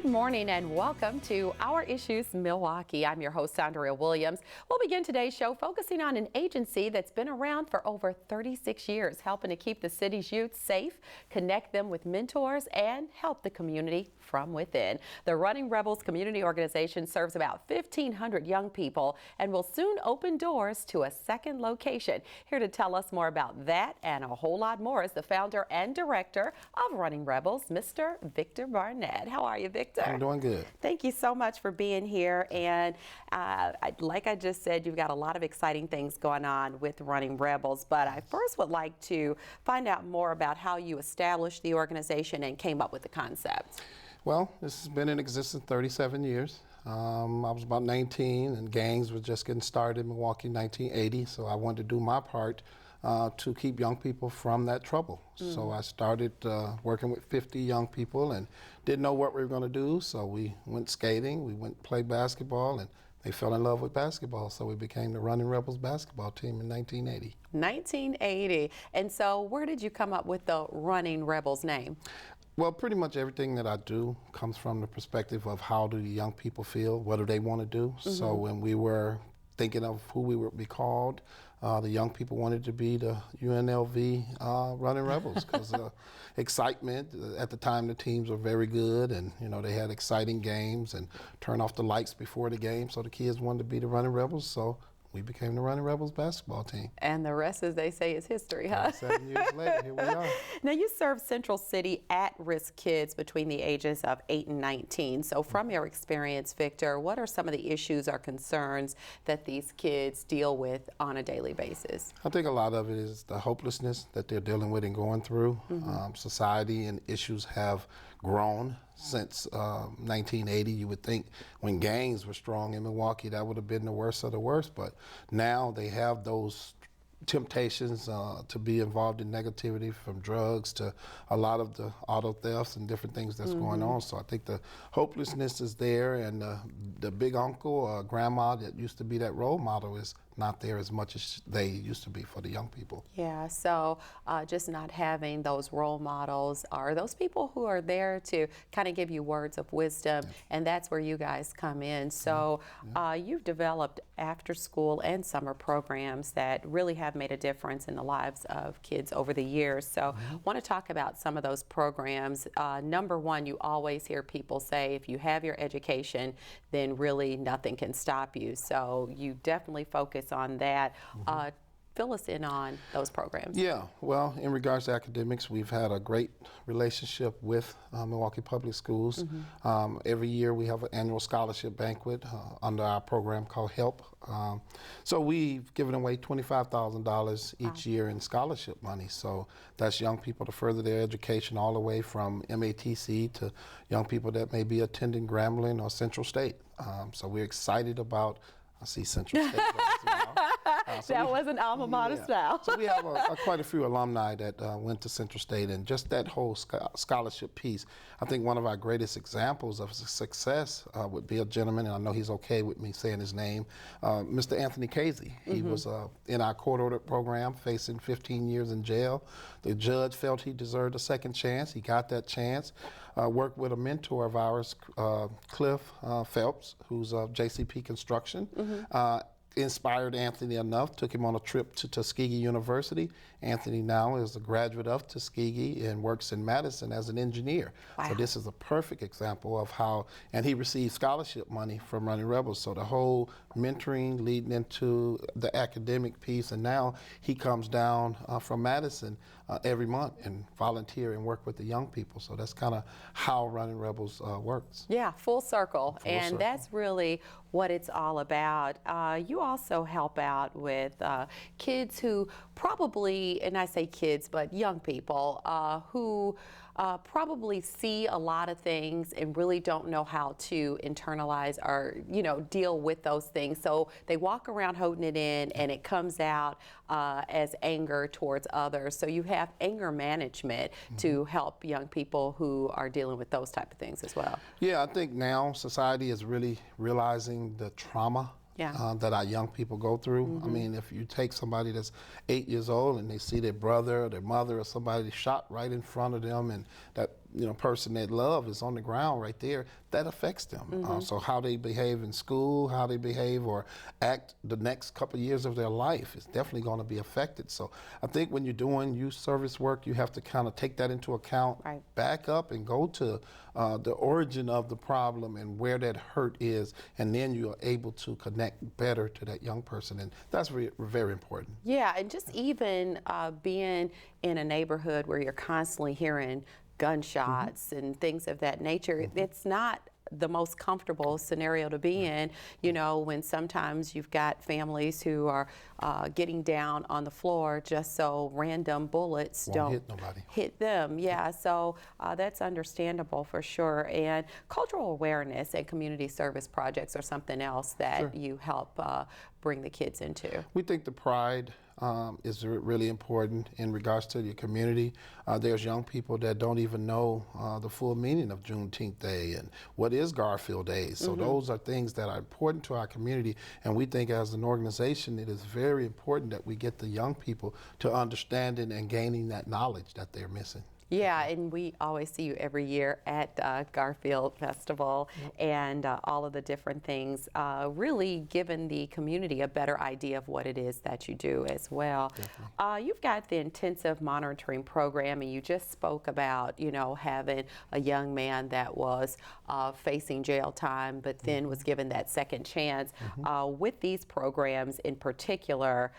Good morning and welcome to Our Issues Milwaukee. I'm your host, Andrea Williams. We'll begin today's show focusing on an agency that's been around for over 36 years, helping to keep the city's youth safe, connect them with mentors, and help the community from within. The Running Rebels community organization serves about 1,500 young people and will soon open doors to a second location. Here to tell us more about that and a whole lot more is the founder and director of Running Rebels, Mr. Victor Barnett. How are you, Victor? I'm doing good. Thank you so much for being here. And like I just said, you've got a lot of exciting things going on with Running Rebels. But I first would like to find out more about how you established the organization and came up with the concept. Well, this has been in existence 37 years. I was about 19 and gangs were just getting started in Milwaukee in 1980. So I wanted to do my part to keep young people from that trouble. So I started working with 50 young people and didn't know what we were going to do. So we went skating, we went to play basketball, and they fell in love with basketball. So we became the Running Rebels basketball team in 1980. 1980. And so where did you come up with the Running Rebels name? Well, pretty much everything that I do comes from the perspective of how do the young people feel, what do they want to do. So when we were thinking of who we would be called, the young people wanted to be the UNLV Running Rebels because excitement. At the time, the teams were very good, and they had exciting games and turn off the lights before the game. So the kids wanted to be the Running Rebels. So we became the Running Rebels basketball team. And the rest, as they say, is history, huh? 7 years later, here we are. Now, you serve Central City at-risk kids between the ages of 8 and 19. So from your experience, Victor, what are some of the issues or concerns that these kids deal with on a daily basis? I think a lot of it is the hopelessness that they're dealing with and going through. Society and issues have grown since 1980. You would think when gangs were strong in Milwaukee, that would have been the worst of the worst, but now they have those temptations to be involved in negativity, from drugs to a lot of the auto thefts and different things that's going on. So I think the hopelessness is there, and the big uncle or grandma that used to be that role model is not there as much as they used to be for the young people. Yeah, so just not having those role models or those people who are there to kind of give you words of wisdom, and that's where you guys come in. So you've developed after school and summer programs that really have made a difference in the lives of kids over the years. So I want to talk about some of those programs. Number one, you always hear people say if you have your education, then really nothing can stop you. So you definitely focus on that. Fill us in on those programs. Yeah, well, in regards to academics, we've had a great relationship with Milwaukee Public Schools. Every year we have an annual scholarship banquet under our program called HELP. So we've given away $25,000 each year in scholarship money. So that's young people to further their education all the way from MATC to young people that may be attending Grambling or Central State. So we're excited about, I see Central State now. That was an alma mater style. So we have quite a few alumni that went to Central State, and just that whole scholarship piece. I think one of our greatest examples of success would be a gentleman, and I know he's okay with me saying his name, Mr. Anthony Casey. He was in our court-ordered program, facing 15 years in jail. The judge felt he deserved a second chance. He got that chance. Worked with a mentor of ours, Cliff Phelps, who's of JCP Construction. Inspired Anthony enough, took him on a trip to Tuskegee University. Anthony now is a graduate of Tuskegee and works in Madison as an engineer. So this is a perfect example of how, and he received scholarship money from Running Rebels. So the whole mentoring leading into the academic piece, and now he comes down from Madison every month and volunteer and work with the young people. So that's kind of how Running Rebels works. Yeah, full circle. That's really what it's all about. You also help out with kids who probably, and I say kids, but young people who probably see a lot of things and really don't know how to internalize or, deal with those things. So they walk around holding it in, and it comes out as anger towards others. So you have anger management to help young people who are dealing with those type of things as well. Yeah, I think now society is really realizing the trauma that our young people go through. I mean, if you take somebody that's 8 years old and they see their brother or their mother or somebody shot right in front of them, and that person they love is on the ground right there, that affects them. So how they behave in school, how they behave or act the next couple of years of their life is definitely going to be affected. So I think when you're doing youth service work, you have to kind of take that into account, right. back up and go to the origin of the problem and where that hurt is, and then you are able to connect better to that young person, and that's very important. Yeah, and just even being in a neighborhood where you're constantly hearing gunshots and things of that nature, it's not the most comfortable scenario to be in, when sometimes you've got families who are getting down on the floor just so random bullets don't hit them. Yeah, so that's understandable for sure. And cultural awareness and community service projects are something else that you help bring the kids into. We think the pride is really important in regards to your community. There's young people that don't even know the full meaning of Juneteenth Day and what is Garfield Day. So those are things that are important to our community, and we think as an organization it is very important that we get the young people to understanding and gaining that knowledge that they're missing. Yeah, and we always see you every year at Garfield Festival and all of the different things, really giving the community a better idea of what it is that you do as well. You've got the intensive monitoring program, and you just spoke about, having a young man that was facing jail time, but then was given that second chance. With these programs in particular,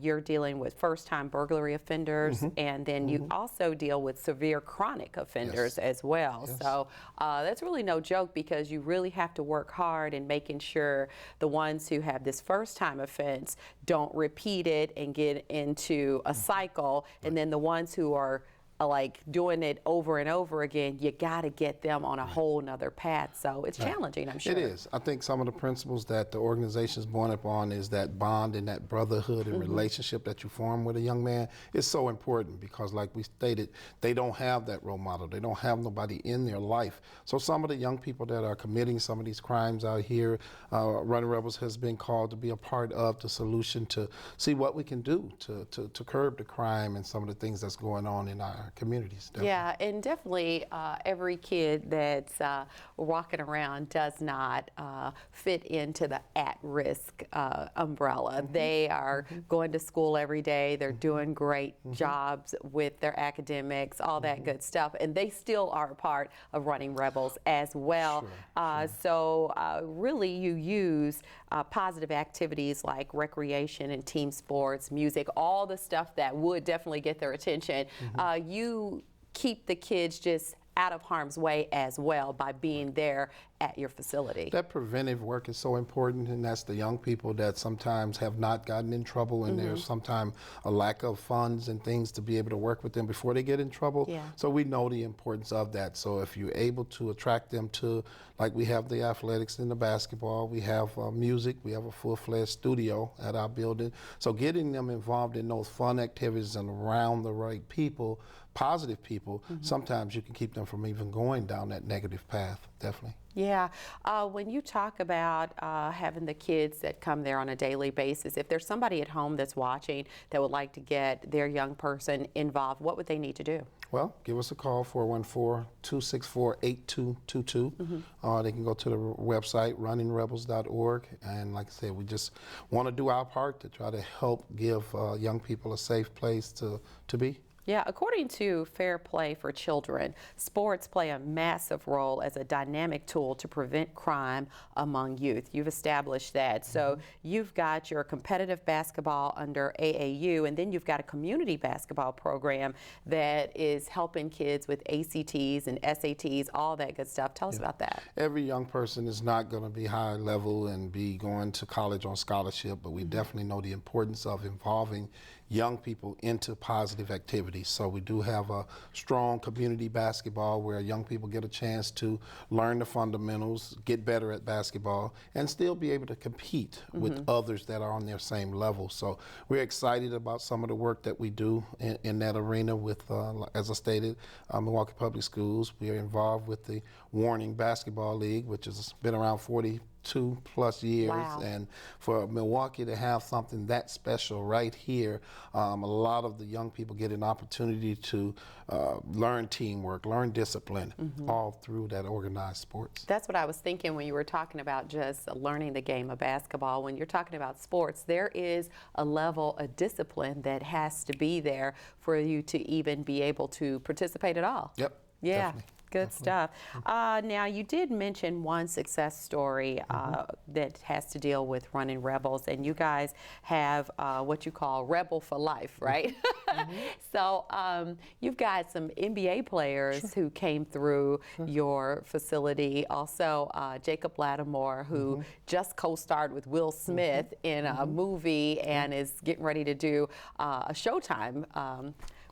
you're dealing with first-time burglary offenders, and then you also deal with severe chronic offenders as well. So that's really no joke, because you really have to work hard in making sure the ones who have this first-time offense don't repeat it and get into a cycle, and then the ones who are like doing it over and over again, you got to get them on a whole nother path. So it's challenging, I'm sure. It is. I think some of the principles that the organization is born upon is that bond and that brotherhood and relationship that you form with a young man is so important, because like we stated, they don't have that role model. They don't have nobody in their life. So some of the young people that are committing some of these crimes out here, Running Rebels has been called to be a part of the solution to see what we can do to curb the crime and some of the things that's going on in our communities. Definitely. Yeah, and definitely every kid that's walking around does not fit into the at-risk umbrella. They are going to school every day. They're doing great jobs with their academics, all that good stuff, and they still are a part of Running Rebels as well. So really you use positive activities like recreation and team sports, music, all the stuff that would definitely get their attention. You keep the kids just out of harm's way as well by being there at your facility. That preventive work is so important, and that's the young people that sometimes have not gotten in trouble, and there's sometimes a lack of funds and things to be able to work with them before they get in trouble. So we know the importance of that. So if you're able to attract them to, like we have the athletics and the basketball, we have music, we have a full-fledged studio at our building. So getting them involved in those fun activities and around the right people, positive people, sometimes you can keep them from even going down that negative path, definitely. Yeah, when you talk about having the kids that come there on a daily basis, if there's somebody at home that's watching that would like to get their young person involved, what would they need to do? Well, give us a call, 414-264-8222. They can go to the website, runningrebels.org. And like I said, we just want to do our part to try to help give young people a safe place to be. Yeah, according to Fair Play for Children, sports play a massive role as a dynamic tool to prevent crime among youth. You've established that. So you've got your competitive basketball under AAU, and then you've got a community basketball program that is helping kids with ACTs and SATs, all that good stuff. Tell us about that. Every young person is not going to be high level and be going to college on scholarship, but we definitely know the importance of involving young people into positive activities. So we do have a strong community basketball where young people get a chance to learn the fundamentals, get better at basketball, and still be able to compete with others that are on their same level. So we're excited about some of the work that we do in that arena with, as I stated, Milwaukee Public Schools. We are involved with the Warning Basketball League, which has been around 40, 2+ years. Wow. And for Milwaukee to have something that special right here, a lot of the young people get an opportunity to learn teamwork, learn discipline, all through that organized sports. That's what I was thinking when you were talking about just learning the game of basketball. When you're talking about sports, there is a level of discipline that has to be there for you to even be able to participate at all. Yep. Yeah. Definitely. Good stuff. Now, you did mention one success story that has to deal with running Rebels, and you guys have what you call Rebel for Life, right? So you've got some NBA players who came through your facility. Also, Jacob Lattimore, who just co-starred with Will Smith in a movie and is getting ready to do a Showtime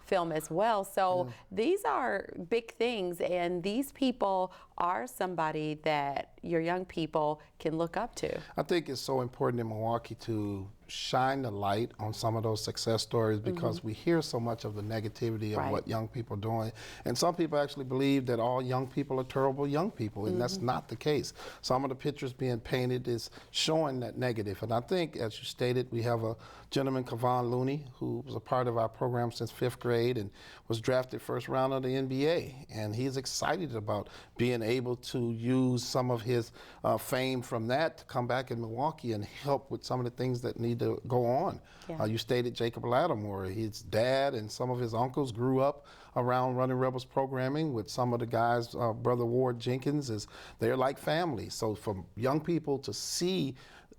film as well. So these are big things, and these people are somebody that your young people can look up to. I think it's so important in Milwaukee to shine the light on some of those success stories, because we hear so much of the negativity of what young people are doing. And some people actually believe that all young people are terrible young people, and that's not the case. Some of the pictures being painted is showing that negative. And I think, as you stated, we have a gentleman, Kevon Looney, who was a part of our program since 5th grade and was drafted first round of the NBA. And he's excited about being able to use some of his fame from that to come back in Milwaukee and help with some of the things that need to go on. You stated Jacob Lattimore. His dad and some of his uncles grew up around Running Rebels programming with some of the guys. Brother Ward Jenkins, they're like family. So for young people to see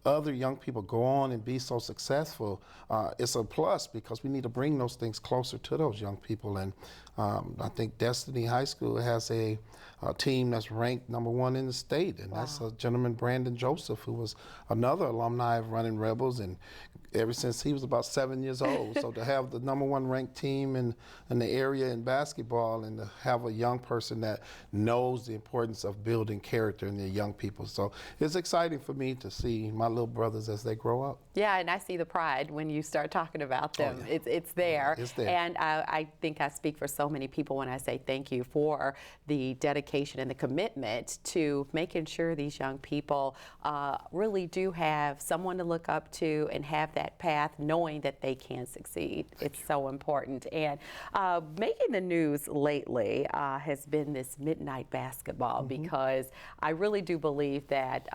other young people go on and be so successful, it's a plus, because we need to bring those things closer to those young people. And I think Destiny High School has a team that's ranked #1 in the state, and that's a gentleman, Brandon Joseph, who was another alumni of Running Rebels, and ever since he was about 7 years old. So to have the #1 ranked team in the area in basketball, and to have a young person that knows the importance of building character in the young people. So it's exciting for me to see my little brothers as they grow up. Yeah, and I see the pride when you start talking about them. It's there. It's there. And I think I speak for so many people when I say thank you for the dedication and the commitment to making sure these young people really do have someone to look up to and have that path, knowing that they can succeed. It's so important. And making the news lately has been this midnight basketball, because I really do believe that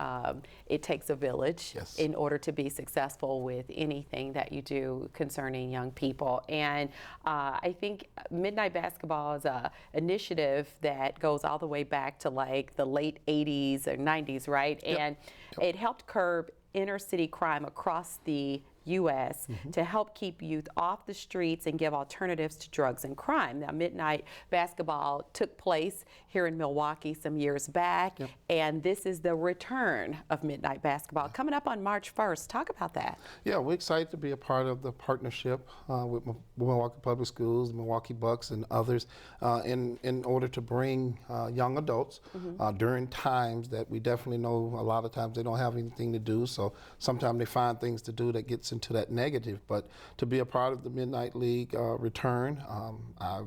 it takes a village in order to be successful with anything that you do concerning young people. And I think midnight basketball is an initiative that goes all the way back to like the late 80s or 90s, right? And it helped curb inner city crime across the U.S. to help keep youth off the streets and give alternatives to drugs and crime. Now, midnight basketball took place here in Milwaukee some years back, and this is the return of midnight basketball coming up on March 1st. Talk about that. Yeah, we're excited to be a part of the partnership with Milwaukee Public Schools, Milwaukee Bucks, and others in order to bring young adults during times that we definitely know a lot of times they don't have anything to do, so sometimes they find things to do that gets into that negative. But to be a part of the Midnight League return, I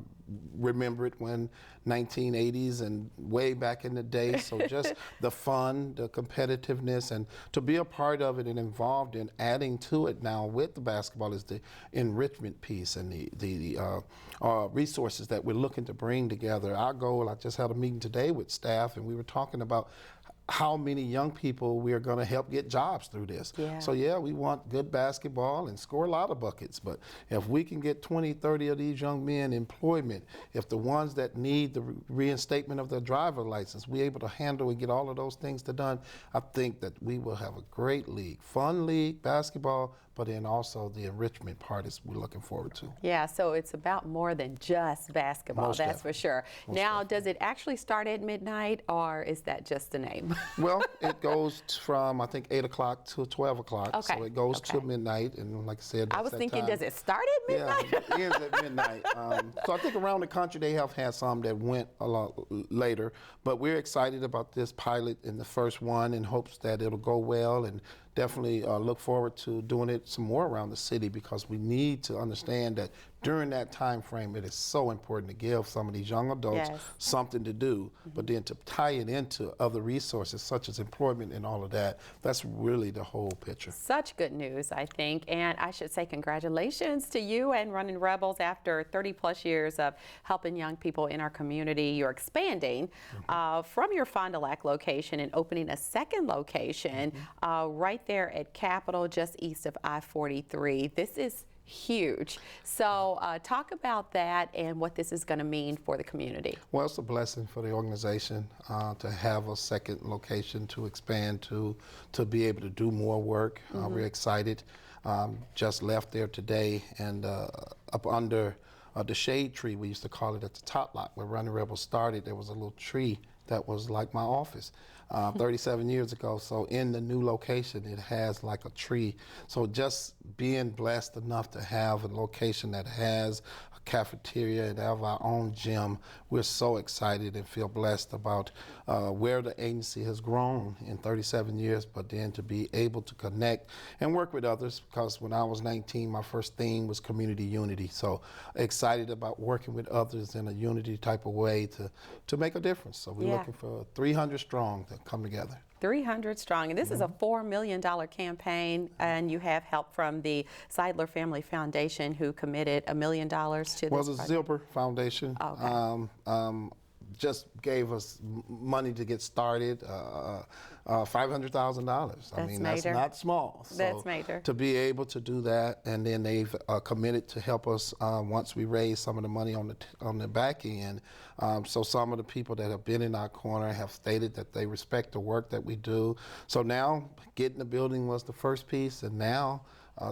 remember it when 1980s and way back in the day. So just the fun, the competitiveness, and to be a part of it and involved in adding to it now with the basketball is the enrichment piece and the resources that we're looking to bring together. Our goal, I just had a meeting today with staff, and we were talking about how many young people we are going to help get jobs through this. So yeah, we want good basketball and score a lot of buckets, but if we can get 20, 30 of these young men employment, if the ones that need the reinstatement of their driver license, we're able to handle and get all of those things done, I think that we will have a great league, fun league, basketball, but then also the enrichment part is we're looking forward to. Yeah, so it's about more than just basketball, that's for sure. Now, does it actually start at midnight, or is that just a name? Well, it goes from, I think, 8 o'clock to 12 o'clock. Okay. So it goes to midnight, and like I said, I was thinking, does it start at midnight? Yeah, it ends at midnight. So I think around the country they have had some that went a lot later, but we're excited about this pilot in the first one in hopes that it'll go well and definitely look forward to doing it some more around the city, because we need to understand that during that time frame, it is so important to give some of these young adults something to do, but then to tie it into other resources such as employment and all of that. That's really the whole picture. Such good news, I think, and I should say congratulations to you and Running Rebels. After 30+ years of helping young people in our community, you're expanding from your Fond du Lac location and opening a second location right there at Capitol, just east of I-43. This is huge. So talk about that and what this is going to mean for the community. Well, it's a blessing for the organization to have a second location to expand to be able to do more work. We're excited. Just left there today, and up under the shade tree, we used to call it, at the top lot where Running Rebels started, there was a little tree that was like my office 37 years ago. So in the new location, it has like a tree. So just being blessed enough to have a location that has a cafeteria and have our own gym, we're so excited and feel blessed about where the agency has grown in 37 years, but then to be able to connect and work with others, because when I was 19, my first theme was community unity. So excited about working with others in a unity type of way to make a difference. So we're looking for 300 strong to come together. 300 strong, and this is a $4 million campaign, and you have help from the Seidler Family Foundation, who committed $1 million to this. Well, the Zilber Foundation just gave us money to get started, $500,000. I mean, that's not small. So that's major. To be able to do that, and then they've committed to help us once we raise some of the money on the back end. So some of the people that have been in our corner have stated that they respect the work that we do. So now getting the building was the first piece, and now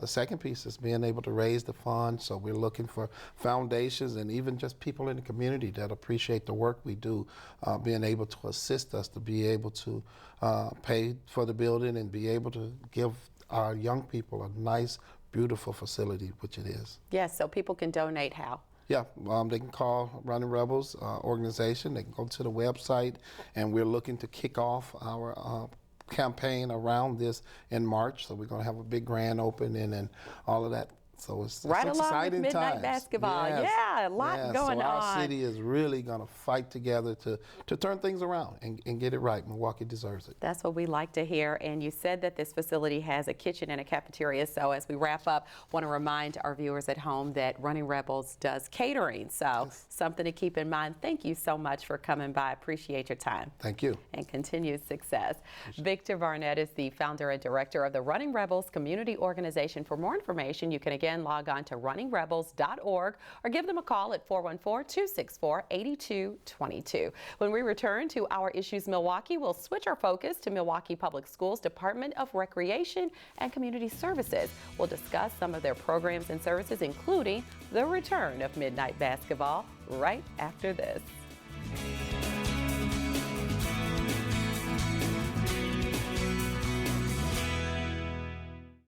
the second piece is being able to raise the fund. So we're looking for foundations and even just people in the community that appreciate the work we do, being able to assist us to be able to pay for the building and be able to give our young people a nice, beautiful facility, which it is. Yes, so people can donate how? Yeah, they can call Running Rebels organization. They can go to the website, and we're looking to kick off our campaign around this in March. So we're going to have a big grand opening and all of that. So it's right it's along exciting with Midnight times. Basketball. Yes. Yeah, a lot going so on. Our city is really going to fight together to turn things around and get it right. Milwaukee deserves it. That's what we like to hear. And you said that this facility has a kitchen and a cafeteria. So as we wrap up, want to remind our viewers at home that Running Rebels does catering. So something to keep in mind. Thank you so much for coming by. Appreciate your time. Thank you. And continued success. Victor Barnett is the founder and director of the Running Rebels Community Organization. For more information, you can again log on to runningrebels.org or give them a call at 414-264-8222. When we return to Our Issues Milwaukee, we'll switch our focus to Milwaukee Public Schools Department of Recreation and Community Services. We'll discuss some of their programs and services, including the return of Midnight Basketball, right after this.